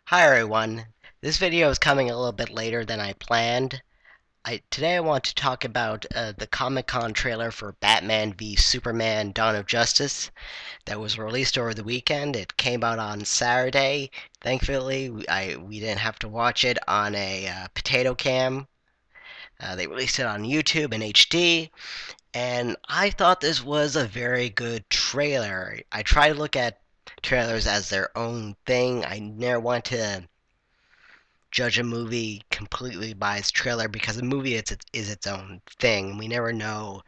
Hi everyone. This video is coming a little bit later than I planned. Today I want to talk about the Comic-Con trailer for Batman v Superman: Dawn of Justice that was released over the weekend. It came out on Saturday. Thankfully, we didn't have to watch it on a potato cam. They released it on YouTube in HD, and I thought this was a very good trailer. I try to look at trailers as their own thing. I never want to judge a movie completely by its trailer because a movie is its own thing. We never know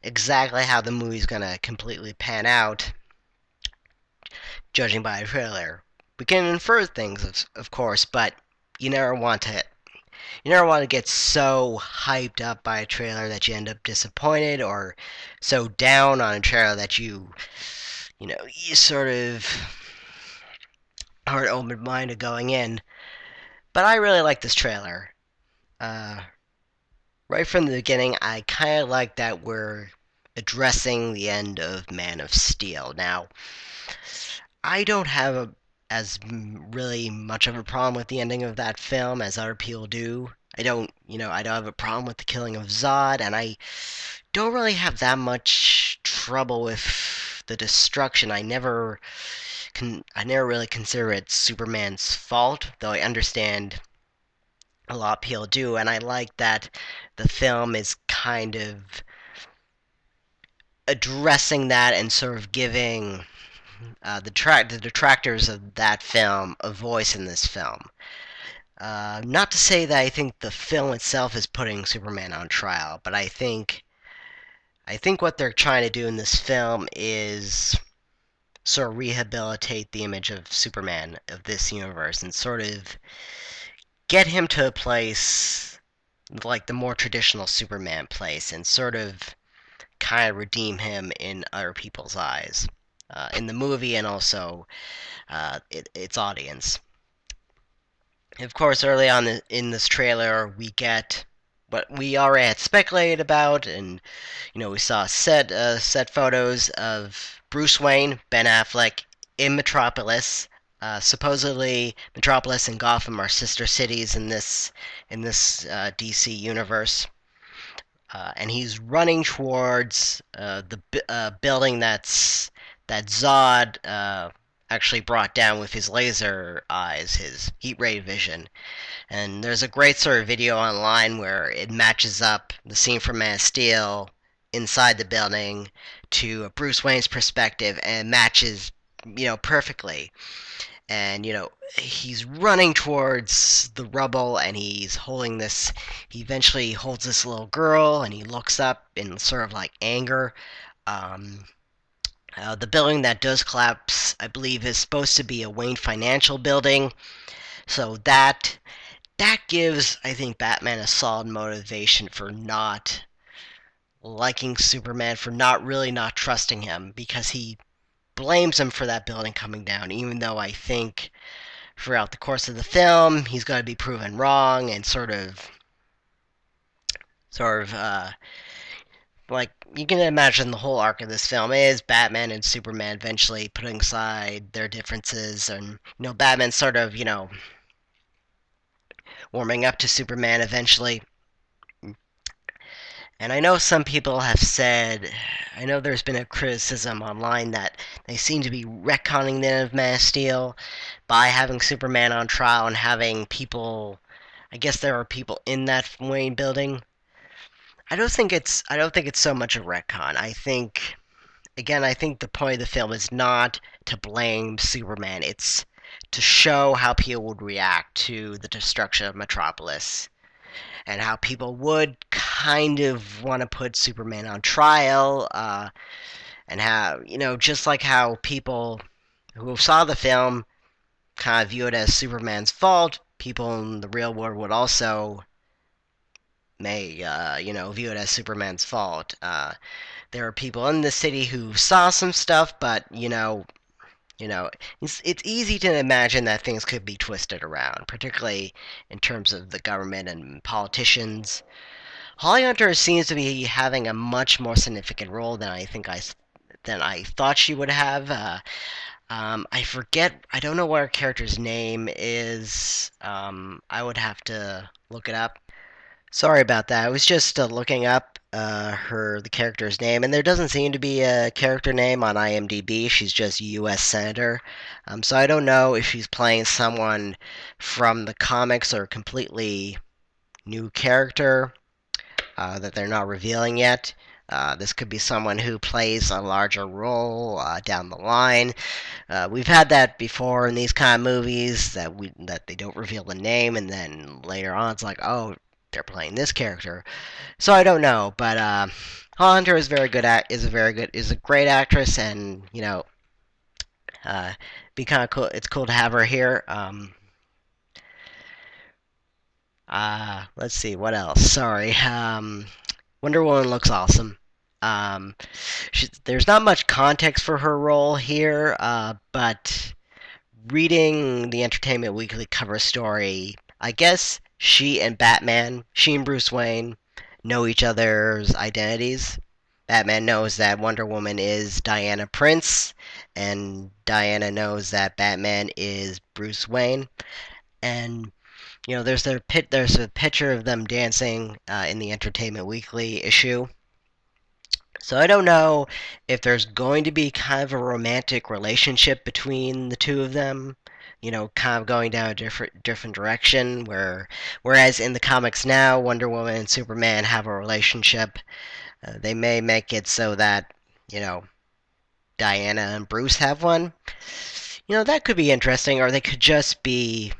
exactly how the movie's gonna completely pan out, judging by a trailer. We can infer things, of course, but you never want to. You never want to get so hyped up by a trailer that you end up disappointed, or so down on a trailer that you sort of aren't open-minded going in. But I really like this trailer. Uh, right from the beginning, I kind of like that we're addressing the end of Man of Steel. Now, I don't have as really much of a problem with the ending of that film as other people do. I don't have a problem with the killing of Zod, and I don't really have that much trouble with the destruction. I never really consider it Superman's fault, though I understand a lot of people do, and I like that the film is kind of addressing that and sort of giving the detractors of that film a voice in this film. Not to say that I think the film itself is putting Superman on trial, but I think what they're trying to do in this film is sort of rehabilitate the image of Superman of this universe and sort of get him to a place like the more traditional Superman place and sort of kind of redeem him in other people's eyes, in the movie and also its audience. Of course, early on in this trailer, we get what we already had speculated about, and we saw set photos of Bruce Wayne, Ben Affleck in Metropolis. Supposedly, Metropolis and Gotham are sister cities in this DC universe. And he's running towards the building that Zod actually brought down with his laser eyes, his heat ray vision. And there's a great sort of video online where it matches up the scene from Man of Steel inside the building to Bruce Wayne's perspective and matches, perfectly. And he's running towards the rubble and he eventually holds this little girl and he looks up in sort of like anger. um, the building that does collapse, I believe, is supposed to be a Wayne Financial building, so that gives, I think, Batman a solid motivation for not liking Superman, for not trusting him, because he blames him for that building coming down, even though I think throughout the course of the film he's going to be proven wrong and sort of like you can imagine the whole arc of this film is Batman and Superman eventually putting aside their differences, and Batman sort of warming up to Superman eventually. And I know some people have said, I know there's been a criticism online that they seem to be retconning the end of Man of Steel by having Superman on trial and having people. I guess there are people in that Wayne building. I don't think it's so much a retcon. I think the point of the film is not to blame Superman. It's to show how people would react to the destruction of Metropolis and how people would kind of want to put Superman on trial, and how, just like how people who saw the film kind of view it as Superman's fault, people in the real world would also view it as Superman's fault. There are people in the city who saw some stuff, but it's easy to imagine that things could be twisted around, particularly in terms of the government and politicians. Holly Hunter seems to be having a much more significant role than I thought she would have. I forget. I don't know what her character's name is. I would have to look it up. Sorry about that. I was just looking up the character's name, and there doesn't seem to be a character name on IMDb. She's just U.S. Senator. So I don't know if she's playing someone from the comics or a completely new character that they're not revealing yet. This could be someone who plays a larger role down the line. We've had that before in these kind of movies that they don't reveal the name, and then later on it's like, oh, they're playing this character. So I don't know, but Hunter is very good at is a great actress, and uh, be kind of cool. It's cool to have her here. Let's see what else. Sorry. Wonder Woman looks awesome. Um, there's not much context for her role here, but reading the Entertainment Weekly cover story, I guess she and Bruce Wayne know each other's identities. Batman knows that Wonder Woman is Diana Prince, and Diana knows that Batman is Bruce Wayne. And there's a picture of them dancing in the Entertainment Weekly issue. So I don't know if there's going to be kind of a romantic relationship between the two of them, kind of going down a different direction whereas in the comics now Wonder Woman and Superman have a relationship. They may make it so that, you know, Diana and Bruce have one. That could be interesting, or they could just be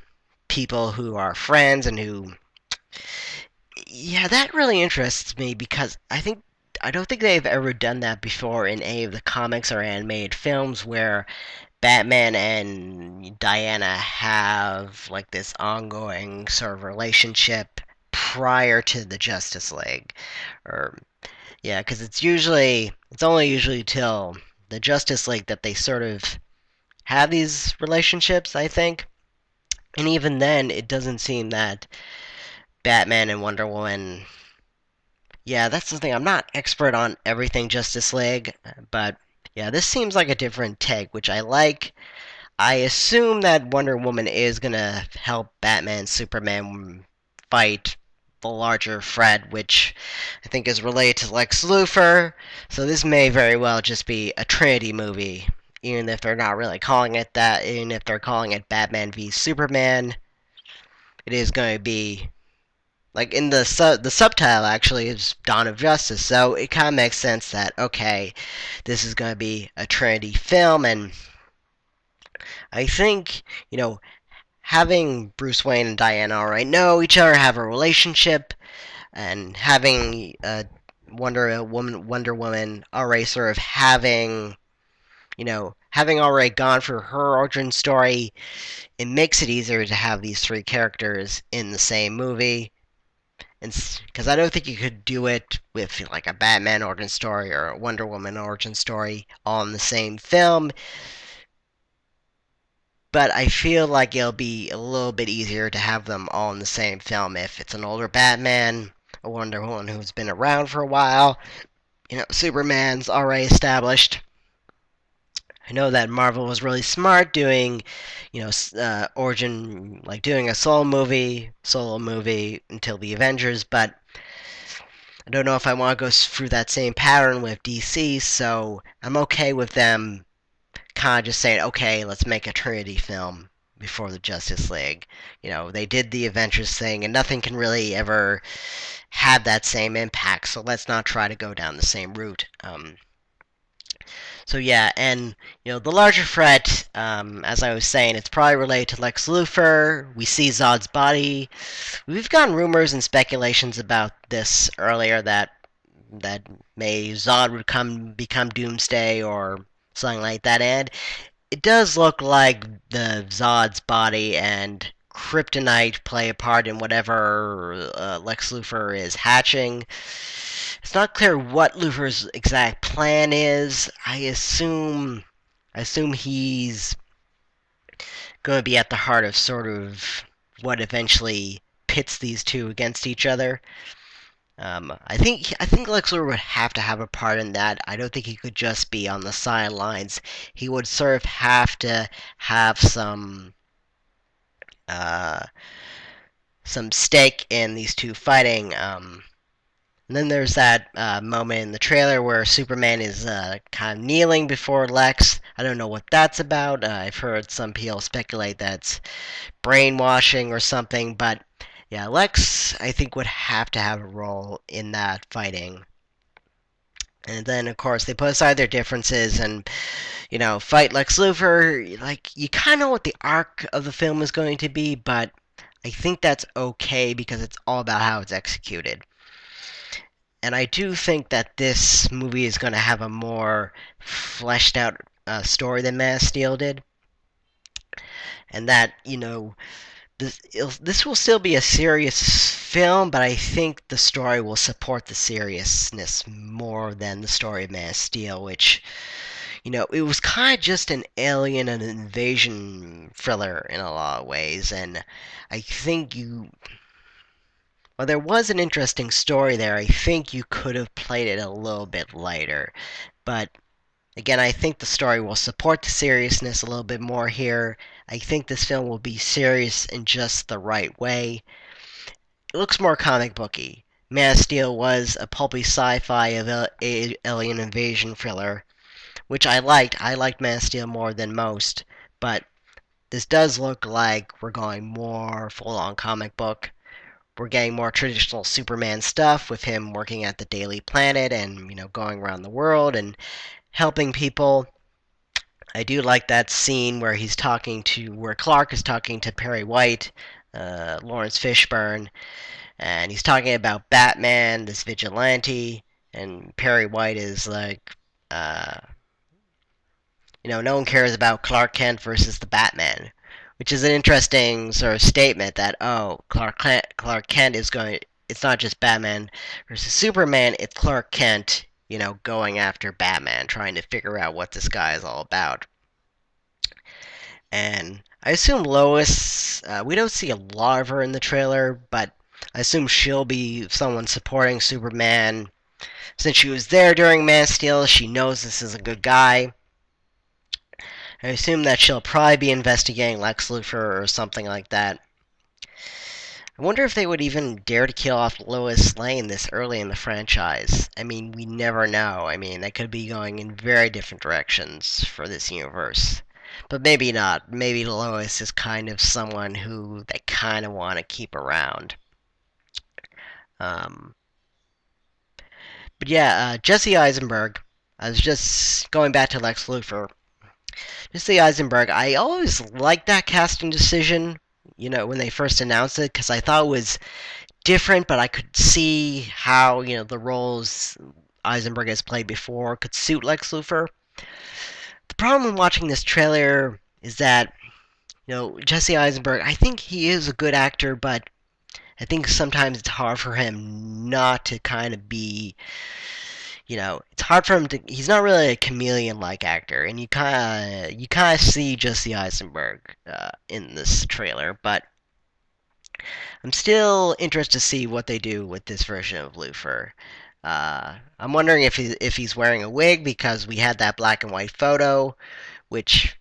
people who are friends and who, yeah, that really interests me because I don't think they've ever done that before in any of the comics or animated films where Batman and Diana have like this ongoing sort of relationship prior to the Justice League. Or yeah, because it's only usually till the Justice League that they sort of have these relationships, I think. And even then, it doesn't seem that Batman and Wonder Woman. Yeah, that's the thing. I'm not expert on everything Justice League, but yeah, this seems like a different take, which I like. I assume that Wonder Woman is gonna help Batman and Superman fight the larger threat, which I think is related to Lex Luthor. So this may very well just be a Trinity movie, even if they're not really calling it that. Even if they're calling it Batman v Superman, it is going to be like in the subtitle actually is Dawn of Justice. So it kind of makes sense that okay, this is going to be a Trinity film, and I think having Bruce Wayne and Diana already know each other, have a relationship, and having Wonder Woman already sort of having already gone through her origin story, it makes it easier to have these three characters in the same movie. Because I don't think you could do it with like a Batman origin story or a Wonder Woman origin story all in the same film. But I feel like it'll be a little bit easier to have them all in the same film if it's an older Batman, a Wonder Woman who's been around for a while. Superman's already established. I know that Marvel was really smart doing, origin, like doing a solo movie until the Avengers, but I don't know if I want to go through that same pattern with DC, so I'm okay with them kind of just saying, okay, let's make a Trinity film before the Justice League. They did the Avengers thing, and nothing can really ever have that same impact, so let's not try to go down the same route. So yeah, and the larger threat, as I was saying, it's probably related to Lex Luthor. We see Zod's body. We've gotten rumors and speculations about this earlier that may Zod would become Doomsday or something like that, and it does look like the Zod's body and kryptonite play a part in whatever Lex Luthor is hatching. It's not clear what Luthor's exact plan is. I assume he's going to be at the heart of sort of what eventually pits these two against each other. I think Lex Luthor would have to have a part in that. I don't think he could just be on the sidelines. He would sort of have to have uh, some stake in these two fighting. And then there's that moment in the trailer where Superman is kind of kneeling before Lex. I don't know what that's about. I've heard some people speculate that's brainwashing or something, but yeah, Lex, I think, would have to have a role in that fighting. And then, of course, they put aside their differences and, fight Lex Luthor. Like, you kind of know what the arc of the film is going to be, but I think that's okay because it's all about how it's executed. And I do think that this movie is going to have a more fleshed out story than Man of Steel did. And that, this will still be a serious film, but I think the story will support the seriousness more than the story of Man of Steel, which, it was kind of just an alien and invasion thriller in a lot of ways. And I think well, there was an interesting story there. I think you could have played it a little bit lighter. But again, I think the story will support the seriousness a little bit more here. I think this film will be serious in just the right way. It looks more comic booky. Man of Steel was a pulpy sci-fi of alien invasion thriller, which I liked. I liked Man of Steel more than most, but this does look like we're going more full-on comic book. We're getting more traditional Superman stuff with him working at the Daily Planet and going around the world and helping people. I do like that scene where Clark is talking to Perry White, Lawrence Fishburne, and he's talking about Batman, this vigilante, and Perry White is like, uh, no one cares about Clark Kent versus the Batman, which is an interesting sort of statement that Clark Kent is going. It's not just Batman versus Superman. It's Clark Kent, going after Batman, trying to figure out what this guy is all about. And I assume Lois. We don't see a lot of her in the trailer, but I assume she'll be someone supporting Superman. Since she was there during Man of Steel, she knows this is a good guy. I assume that she'll probably be investigating Lex Luthor or something like that. I wonder if they would even dare to kill off Lois Lane this early in the franchise. I mean, we never know. I mean, they could be going in very different directions for this universe. But maybe not. Maybe Lois is kind of someone who they kind of want to keep around. Um, but yeah, Jesse Eisenberg. I was just going back to Lex Luthor. Jesse Eisenberg, I always liked that casting decision, when they first announced it, because I thought it was different, but I could see how, the roles Eisenberg has played before could suit Lex Luthor. The problem watching this trailer is that, Jesse Eisenberg, I think he is a good actor, but I think sometimes it's hard for him not to kind of be, it's hard for him to. He's not really a chameleon-like actor, and you kind of see Jesse Eisenberg in this trailer. But I'm still interested to see what they do with this version of Luthor. I'm wondering if he's wearing a wig because we had that black and white photo, which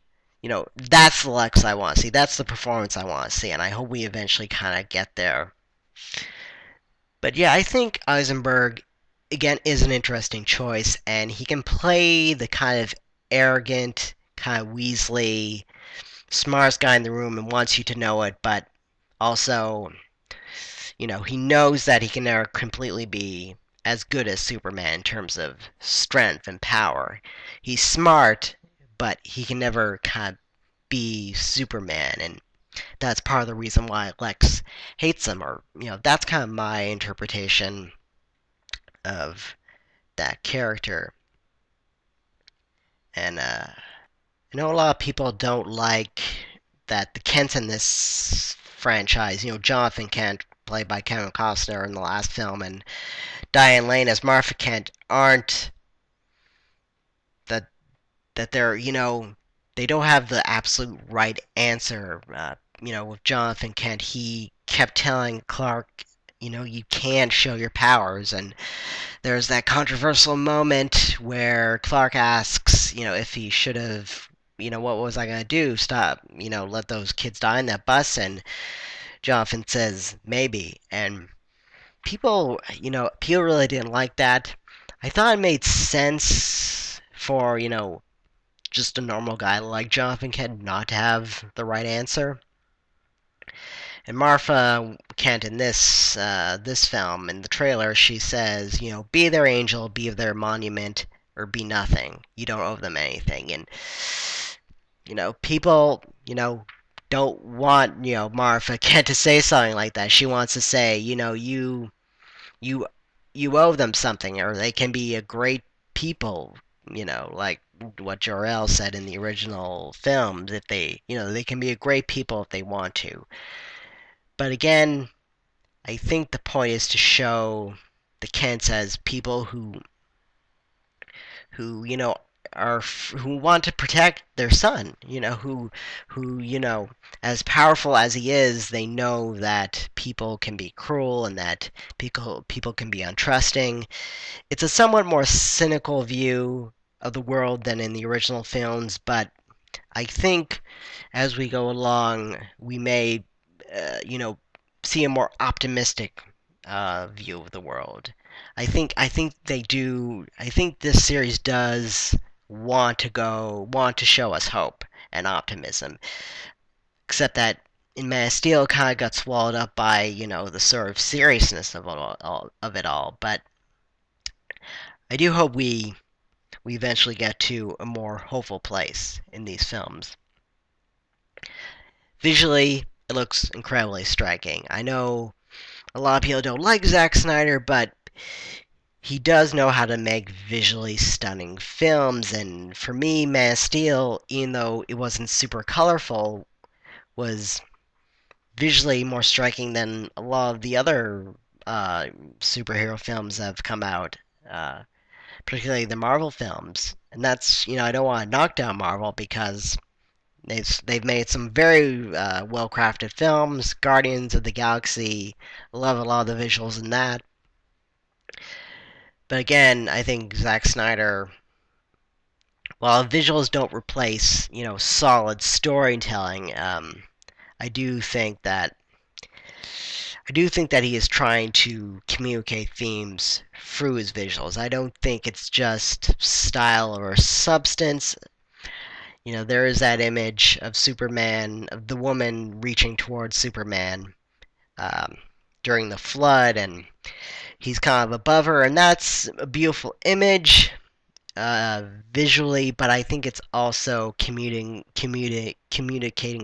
that's the Lex I want to see. That's the performance I want to see, and I hope we eventually kind of get there. But yeah, I think Eisenberg again is an interesting choice, and he can play the kind of arrogant, kind of Weasley, smartest guy in the room and wants you to know it, but also, he knows that he can never completely be as good as Superman in terms of strength and power. He's smart, but he can never kind of be Superman, and that's part of the reason why Lex hates him, or, that's kind of my interpretation of that character. And I know a lot of people don't like that the Kents in this franchise, Jonathan Kent, played by Kevin Costner in the last film, and Diane Lane as Martha Kent, aren't that they're they don't have the absolute right answer. With Jonathan Kent, he kept telling Clark you can't show your powers. And there's that controversial moment where Clark asks, if he should have, what was I going to do? Stop, let those kids die in that bus? And Jonathan says, maybe. And people really didn't like that. I thought it made sense for, just a normal guy like Jonathan Kent not to have the right answer. And Martha Kent in this film, in the trailer, she says, be their angel, be their monument, or be nothing. You don't owe them anything. And people, don't want Martha Kent to say something like that. She wants to say, you you owe them something, or they can be a great people. Like what Jor-El said in the original films, if they can be a great people if they want to. But again, I think the point is to show the Kents as people who who want to protect their son. Who as powerful as he is, they know that people can be cruel and that people can be untrusting. It's a somewhat more cynical view of the world than in the original films, but I think as we go along, we may, you know, see a more optimistic view of the world. I think they do. I think this series does want to show us hope and optimism. Except that in Man of Steel, it kind of got swallowed up by the sort of seriousness of it all. But I do hope we eventually get to a more hopeful place in these films. Visually, it looks incredibly striking. I know a lot of people don't like Zack Snyder, but he does know how to make visually stunning films, and for me, Man of Steel, even though it wasn't super colorful, was visually more striking than a lot of the other superhero films that have come out, particularly the Marvel films. And that's, I don't want to knock down Marvel because they've made some very well crafted films. Guardians of the Galaxy, love a lot of the visuals in that. But again, I think Zack Snyder, while visuals don't replace, solid storytelling, I do think that he is trying to communicate themes through his visuals. I don't think it's just style or substance. There is that image of Superman, of the woman reaching towards Superman um, during the flood, and he's kind of above her, and that's a beautiful image visually, but I think it's also communicating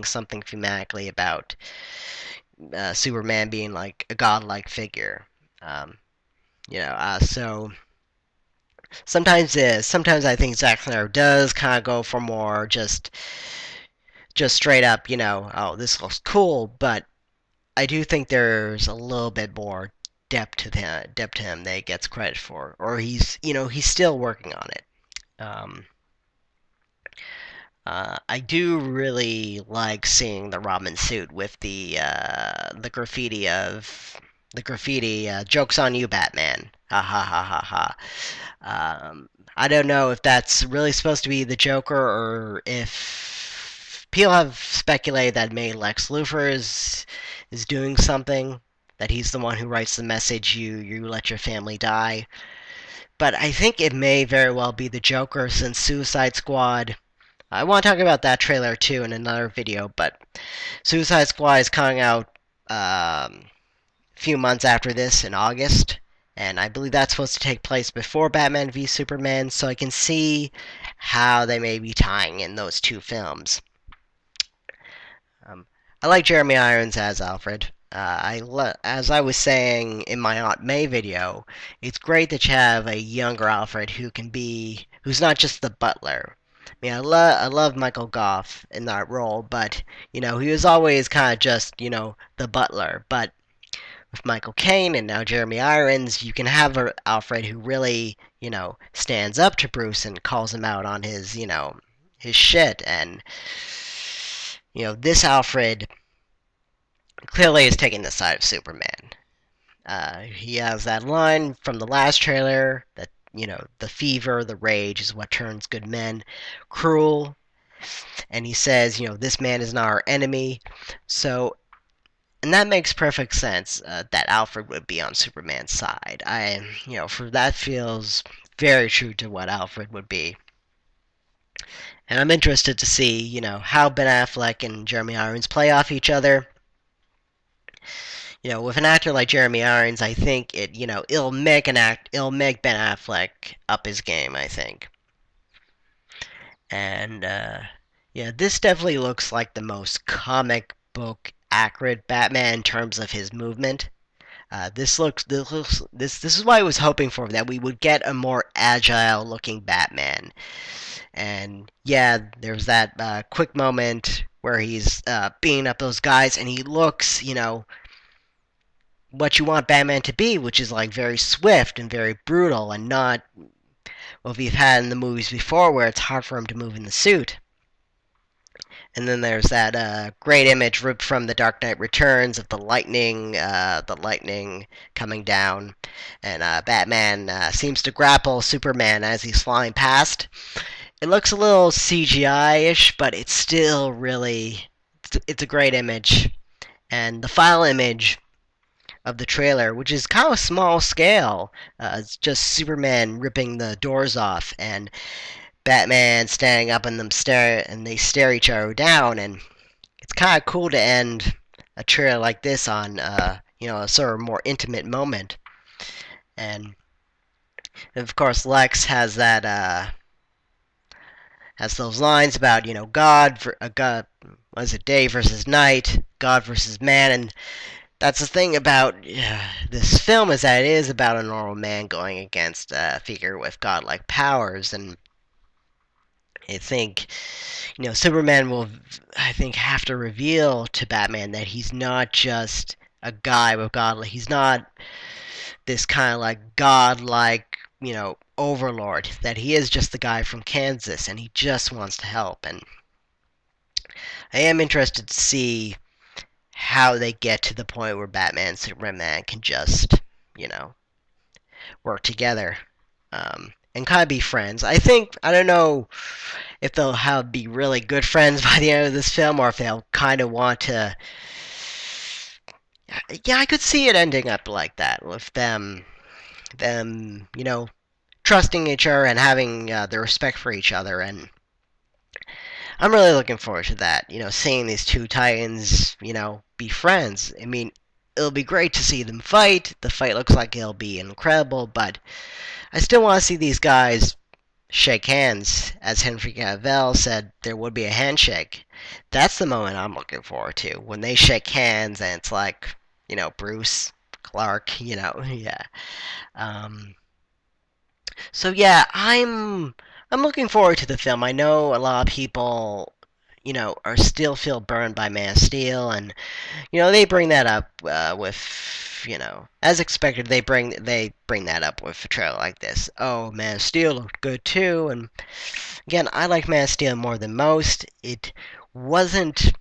something thematically about Superman being like a godlike figure. Um, so sometimes I think Zack Snyder does kind of go for more just straight up, oh, this looks cool, but I do think there's a little bit more depth to him that he gets credit for, or he's still working on it. Um, I do really like seeing the Robin suit with the graffiti "Jokes on you, Batman." Ha ha ha ha ha. I don't know if that's really supposed to be the Joker or if people have speculated that maybe Lex Luthor is doing something, that he's the one who writes the message, you let your family die. But I think it may very well be the Joker, since Suicide Squad. I want to talk about that trailer too in another video, but Suicide Squad is coming out a few months after this in August, and I believe that's supposed to take place before Batman v Superman, so I can see how they may be tying in those two films. I like Jeremy Irons as Alfred. As I was saying in my Aunt May video, it's great that you have a younger Alfred who's not just the butler. I mean, I love Michael Gough in that role, but he was always kind of just the butler. But with Michael Caine and now Jeremy Irons, you can have a Alfred who really stands up to Bruce and calls him out on his shit. And this Alfred clearly is taking the side of Superman. He has that line from the last trailer that, the fever, the rage is what turns good men cruel. And he says, this man is not our enemy. So, and that makes perfect sense, that Alfred would be on Superman's side. For that feels very true to what Alfred would be. And I'm interested to see, how Ben Affleck and Jeremy Irons play off each other. With an actor like Jeremy Irons, I think it'll make Ben Affleck up his game, I think. And yeah, this definitely looks like the most comic book accurate Batman in terms of his movement. This is what I was hoping for, that we would get a more agile looking Batman. And yeah, there's that quick moment where he's beating up those guys, and he looks, what you want Batman to be, which is like very swift and very brutal, and not what we've had in the movies before, where it's hard for him to move in the suit. And then there's that great image ripped from The Dark Knight Returns of the lightning coming down, and Batman seems to grapple Superman as he's flying past. It looks a little CGI-ish, but it's still really, it's a great image. And the final image of the trailer, which is kind of small scale, it's just Superman ripping the doors off, and Batman standing up and they stare each other down, and it's kind of cool to end a trailer like this on a sort of more intimate moment. And of course, Lex has those lines about God, was it day versus night, God versus man, and that's the thing about this film, is that it is about a normal man going against a figure with godlike powers. And I think, Superman will, I think, have to reveal to Batman that he's not just a guy with God. He's not this kind of like godlike, overlord. That he is just the guy from Kansas, and he just wants to help. And I am interested to see how they get to the point where Batman and Superman can just, you know, work together, and kind of be friends. I don't know if they'll be really good friends by the end of this film, or if they'll kind of want to. Yeah, I could see it ending up like that, with them, trusting each other and having the respect for each other. And I'm really looking forward to that. Seeing these two Titans, be friends. I mean, it'll be great to see them fight. The fight looks like it'll be incredible, but I still want to see these guys shake hands. As Henry Cavill said, there would be a handshake. That's the moment I'm looking forward to, when they shake hands and it's like, Bruce, Clark, yeah. Um, so yeah, I'm looking forward to the film. I know a lot of people, are still feel burned by Man of Steel, and they bring that up with, as expected, they bring that up with a trailer like this. Oh, Man of Steel looked good too, and again, I like Man of Steel more than most. Wasn't.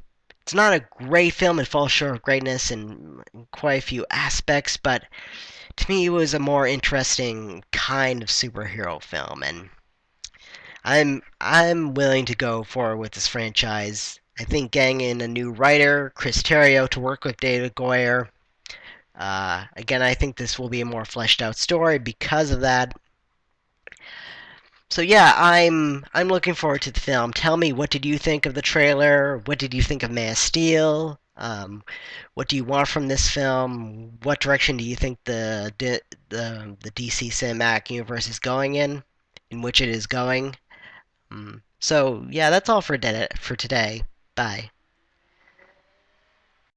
It's not a great film. It falls short of greatness in quite a few aspects, but to me, it was a more interesting kind of superhero film, and I'm willing to go forward with this franchise. I think getting in a new writer, Chris Terrio, to work with David Goyer. Again, I think this will be a more fleshed out story because of that. So yeah, I'm looking forward to the film. Tell me, what did you think of the trailer? What did you think of Man of Steel? What do you want from this film? What direction do you think the DC Cinematic Universe is going in which it is going? So yeah, that's all for today. Bye.